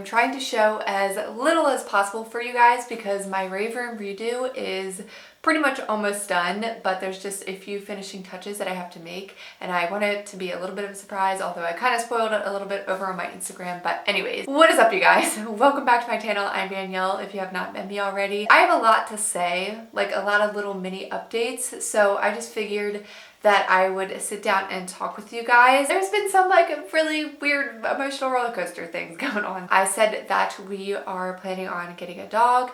trying to show as little as possible for you guys because my rave room redo is pretty much almost done, but there's just a few finishing touches that I have to make, and I want it to be a little bit of a surprise, although I kind of spoiled it a little bit over on my Instagram. But anyways, what is up, you guys? Welcome back to my channel. I'm Danielle, if you have not met me already. I have a lot to say, like a lot of little mini updates, so I just figured that I would sit down and talk with you guys. There's been some like really weird emotional roller coaster things going on. I said that we are planning on getting a dog,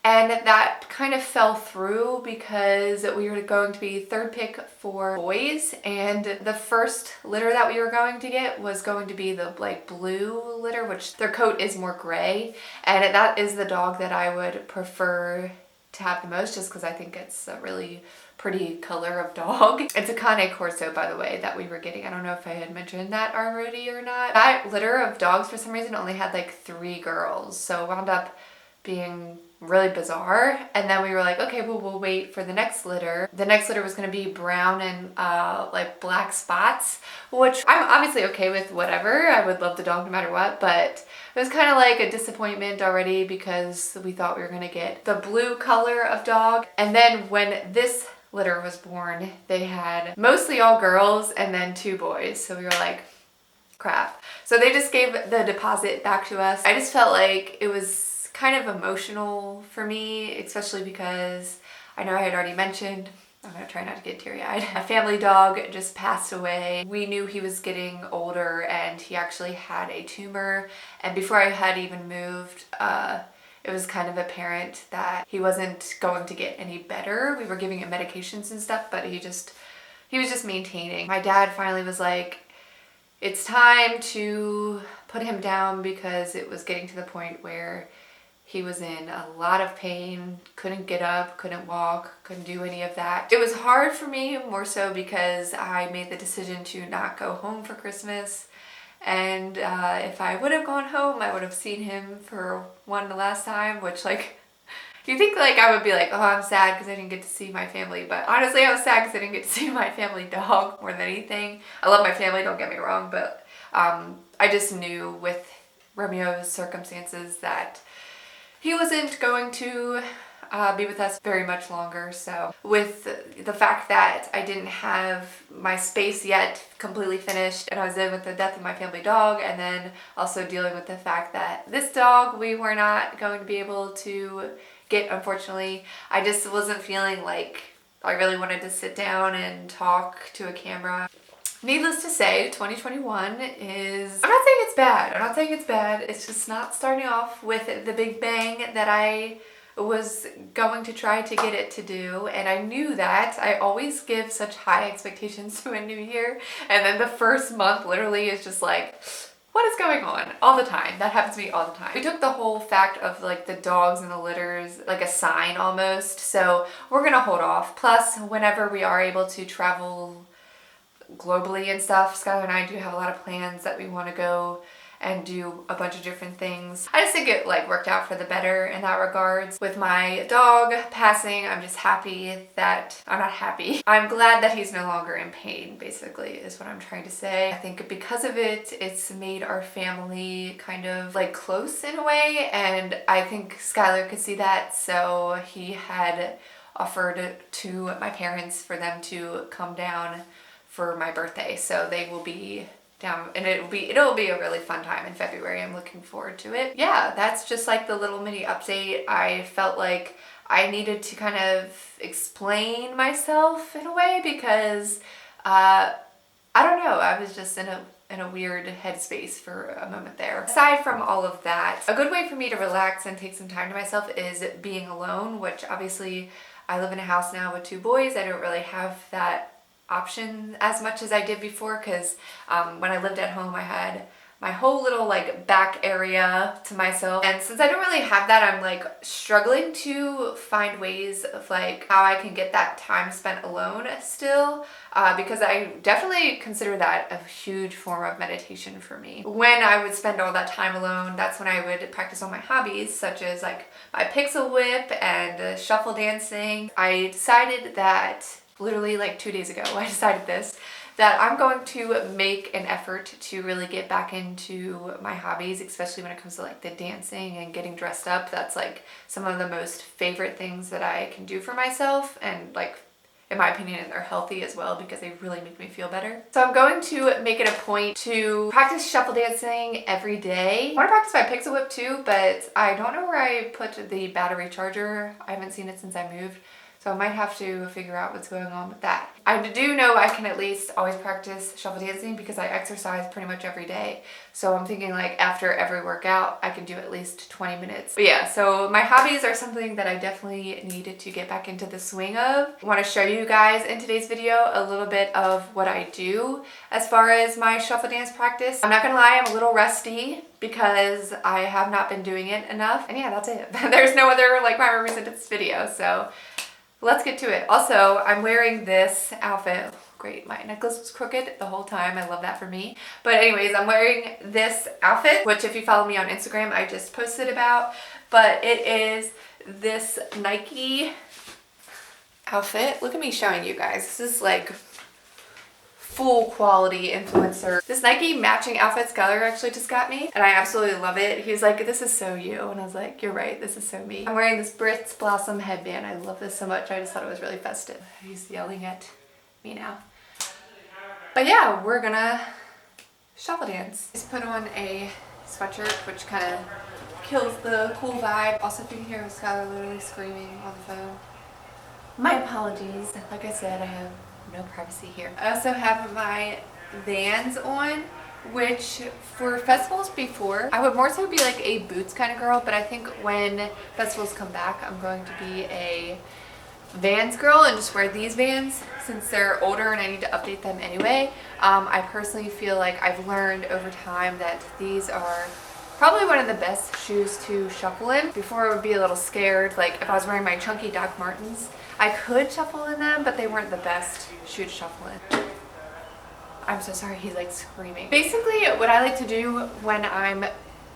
and that kind of fell through because we were going to be third pick for boys, and the first litter that we were going to get was going to be the like blue litter, which their coat is more gray, and that is the dog that I would prefer to have the most, just because I think it's a really pretty color of dog. It's a Cane Corso, by the way, that we were getting. I don't know if I had mentioned that already or not. That litter of dogs for some reason only had like 3 girls, so it wound up being really bizarre. And then we were like, okay, well, we'll wait for the next litter. The next litter was going to be brown and like black spots, which I'm obviously okay with, whatever. I would love the dog no matter what, but it was kind of like a disappointment already because we thought we were going to get the blue color of dog. And then when this litter was born, they had mostly all girls and then 2 boys. So we were like, crap. So they just gave the deposit back to us. I just felt like it was kind of emotional for me, especially because I know I had already mentioned, I'm gonna try not to get teary-eyed, a family dog just passed away. We knew he was getting older and he actually had a tumor, and before I had even moved, it was kind of apparent that he wasn't going to get any better. We were giving him medications and stuff, but he was just maintaining. My dad finally was like, it's time to put him down, because it was getting to the point where he was in a lot of pain, couldn't get up, couldn't walk, couldn't do any of that. It was hard for me, more so because I made the decision to not go home for Christmas. And if I would have gone home, I would have seen him for one last time, which, like, you think like I would be like, oh, I'm sad because I didn't get to see my family. But honestly, I was sad because I didn't get to see my family dog more than anything. I love my family, don't get me wrong, but I just knew with Romeo's circumstances that he wasn't going to be with us very much longer. So with the fact that I didn't have my space yet completely finished, and I was dealing with the death of my family dog, and then also dealing with the fact that this dog we were not going to be able to get, unfortunately, I just wasn't feeling like I really wanted to sit down and talk to a camera. Needless to say, 2021 is, I'm not saying it's bad. I'm not saying it's bad. It's just not starting off with the big bang that I was going to try to get it to do. And I knew that. I always give such high expectations to a new year. And then the first month literally is just like, what is going on? All the time. That happens to me all the time. We took the whole fact of like the dogs and the litters like a sign almost. So we're gonna hold off. Plus, whenever we are able to travel globally and stuff, Skylar and I do have a lot of plans that we want to go and do a bunch of different things. I just think it like worked out for the better in that regards. With my dog passing, I'm just happy that, I'm not happy, I'm glad that he's no longer in pain, basically, is what I'm trying to say. I think because of it, it's made our family kind of like close in a way, and I think Skylar could see that, so he had offered to my parents for them to come down for my birthday, so they will be down, and it'll be a really fun time in February. I'm looking forward to it. Yeah, that's just like the little mini update. I felt like I needed to kind of explain myself in a way because I don't know, I was just in a weird headspace for a moment there. Aside from all of that, a good way for me to relax and take some time to myself is being alone, which obviously I live in a house now with 2 boys. I don't really have that option as much as I did before, because when I lived at home I had my whole little like back area to myself, and since I don't really have that, I'm like struggling to find ways of like how I can get that time spent alone still, because I definitely consider that a huge form of meditation for me. When I would spend all that time alone, that's when I would practice all my hobbies, such as like my pixel whip and shuffle dancing. I decided that literally like 2 days ago, I decided this, that I'm going to make an effort to really get back into my hobbies, especially when it comes to like the dancing and getting dressed up. That's like some of the most favorite things that I can do for myself, and like, in my opinion, they're healthy as well because they really make me feel better. So I'm going to make it a point to practice shuffle dancing every day. I want to practice my pixel whip too, but I don't know where I put the battery charger. I haven't seen it since I moved. So I might have to figure out what's going on with that. I do know I can at least always practice shuffle dancing because I exercise pretty much every day. So I'm thinking like after every workout, I can do at least 20 minutes. But yeah, so my hobbies are something that I definitely needed to get back into the swing of. I want to show you guys in today's video a little bit of what I do as far as my shuffle dance practice. I'm not gonna lie, I'm a little rusty because I have not been doing it enough. And yeah, that's it. There's no other like rhyme or reason to this video, so let's get to it. Also, I'm wearing this outfit. Great, my necklace was crooked the whole time. I love that for me. But anyways, I'm wearing this outfit, which if you follow me on Instagram, I just posted about. But it is this Nike outfit. Look at me showing you guys. This is like full quality influencer. This Nike matching outfit Skylar actually just got me, and I absolutely love it. He was like, this is so you, and I was like, you're right, this is so me. I'm wearing this Brits Blossom headband. I love this so much. I just thought it was really festive. He's yelling at me now. But yeah, we're gonna shuffle dance. Just put on a sweatshirt, which kind of kills the cool vibe. Also, if you can hear Skylar literally screaming on the phone, my apologies. Like I said, I have no privacy here. I also have my Vans on, which for festivals before, I would more so be like a boots kind of girl, but I think when festivals come back, I'm going to be a Vans girl and just wear these Vans since they're older and I need to update them anyway. I personally feel like I've learned over time that these are probably one of the best shoes to shuffle in. Before I would be a little scared, like if I was wearing my chunky Doc Martens, I could shuffle in them, but they weren't the best shoe to shuffle in. I'm so sorry, he's like screaming. Basically, what I like to do when I'm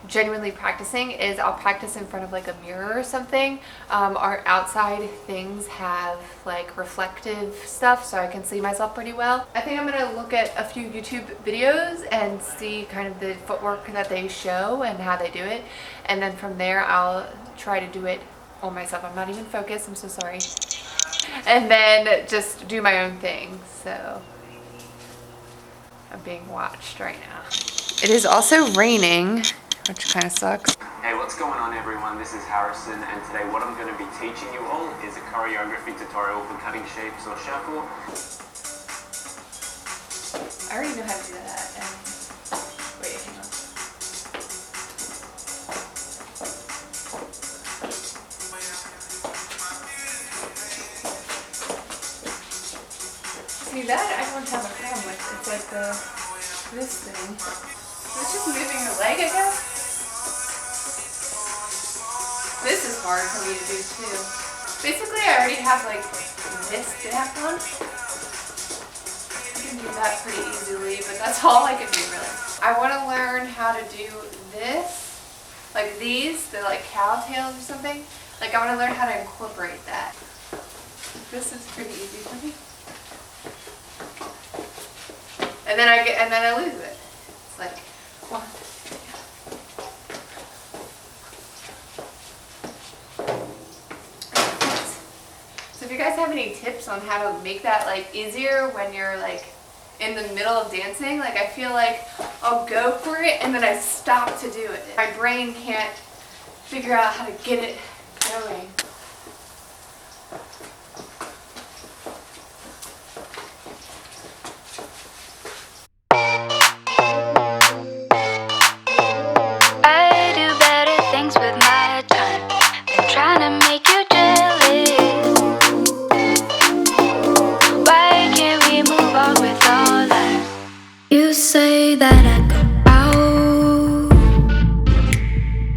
genuinely practicing is I'll practice in front of like a mirror or something. Our outside things have like reflective stuff so I can see myself pretty well. I think I'm gonna look at a few YouTube videos and see kind of the footwork that they show and how they do it. And then from there, I'll try to do it on myself. I'm not even focused, I'm so sorry. And then just do my own thing. So I'm being watched right now. It is also raining, which kind of sucks. Hey, what's going on everyone? This is Harrison, and today what I'm going to be teaching you all is a choreography tutorial for cutting shapes or shuffle. I already know how to do that. Wait, hang on. See, that I don't have a problem with. It's like this thing. It's just moving your leg, I guess. This is hard for me to do too. Basically, I already have like this back on. I can do that pretty easily, but that's all I can do really. I want to learn how to do this, like these, they're like cow tails or something. Like I want to learn how to incorporate that. This is pretty easy for me. And then I lose it. It's like, one. So if you guys have any tips on how to make that like easier when you're like in the middle of dancing, like I feel like I'll go for it and then I stop to do it. My brain can't figure out how to get it going.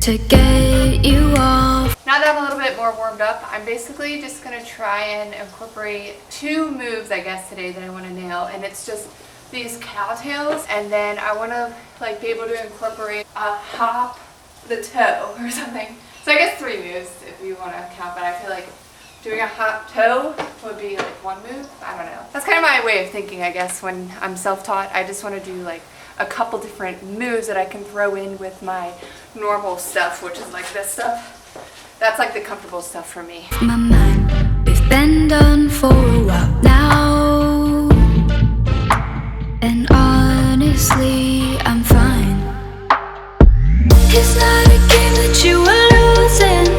To get you off. Now that I'm a little bit more warmed up, I'm basically just gonna try and incorporate two moves, I guess, today that I want to nail, and it's just these cowtails, and then I want to like be able to incorporate a hop the toe or something. So I guess 3 moves if you want to count, but I feel like doing a hop toe would be like one move. I don't know. That's kind of my way of thinking, I guess, when I'm self-taught. I just want to do like a couple different moves that I can throw in with my normal stuff, which is like this stuff. That's like the comfortable stuff for me. My mind, we've been done for a while now, and honestly, I'm fine. It's not a game that you are losing,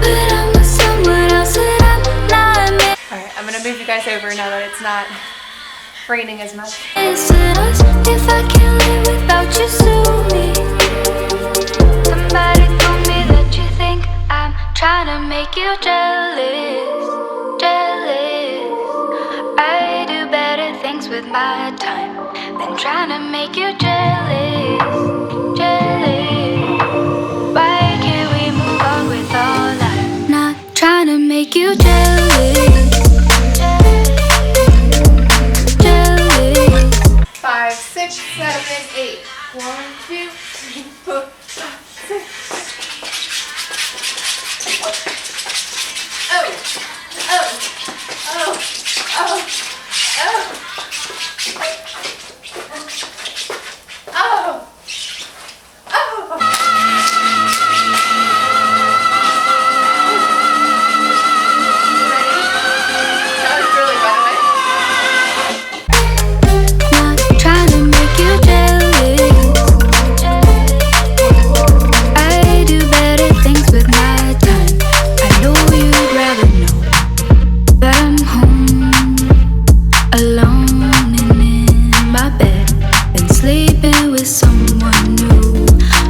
but I'm with someone else and I'm not. Alright, I'm gonna move you guys over now that it's not raining as much. Missing us. If I can't live without you, sue me. Somebody told me that you think I'm trying to make you jealous, jealous. I do better things with my time than trying to make you jealous, jealous. Why can't we move on with our life? Not trying to make you jealous, jealous. 5, 6, 7, 8. 1, 2, 3, 4, 5, 6. Oh, oh, oh, oh, oh, oh, oh. Ready? That was really by the way. Not trying to make you jealous. I do better things with my time. I know you'd rather know that I'm home alone and in my bed and sleeping with someone new.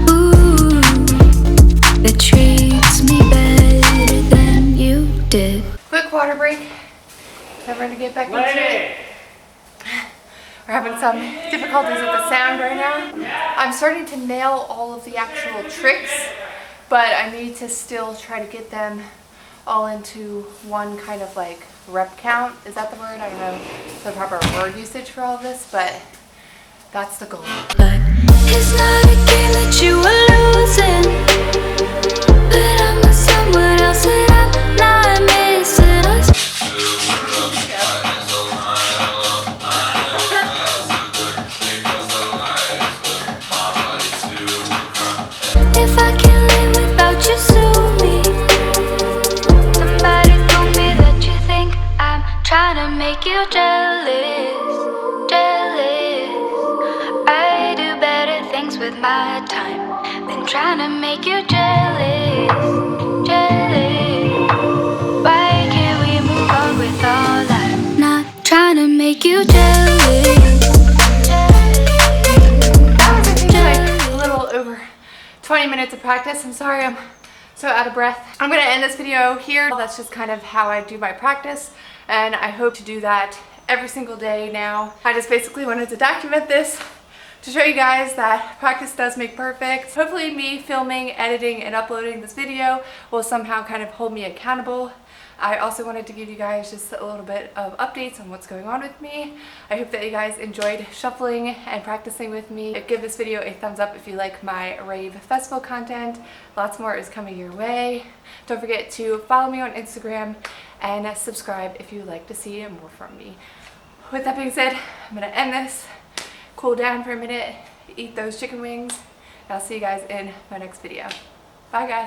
Ooh, that treats me better than you did. Quick water break. Then we're gonna get back into it. We're having some difficulties with the sound right now. I'm starting to nail all of the actual tricks, but I need to still try to get them all into one kind of like rep count. Is that the word? I don't know the proper word usage for all of this, but that's the goal. But it's not a game that you are losing, but I'm with someone else and I'm not missing us. If I can't live without you, sue me. Somebody told me that you think I'm trying to make you jealous, jealous. I do better things with my time than trying to make you jealous, jealous. Why can't we move on with our life? Not trying to make you jealous. That was, I think, like a little over 20 minutes of practice. I'm sorry I'm so out of breath. I'm gonna end this video here. That's just kind of how I do my practice, and I hope to do that every single day now. I just basically wanted to document this to show you guys that practice does make perfect. Hopefully me filming, editing, and uploading this video will somehow kind of hold me accountable. I also wanted to give you guys just a little bit of updates on what's going on with me. I hope that you guys enjoyed shuffling and practicing with me. Give this video a thumbs up if you like my rave festival content. Lots more is coming your way. Don't forget to follow me on Instagram and subscribe if you'd like to see more from me. With that being said, I'm gonna end this, cool down for a minute, eat those chicken wings, and I'll see you guys in my next video. Bye guys.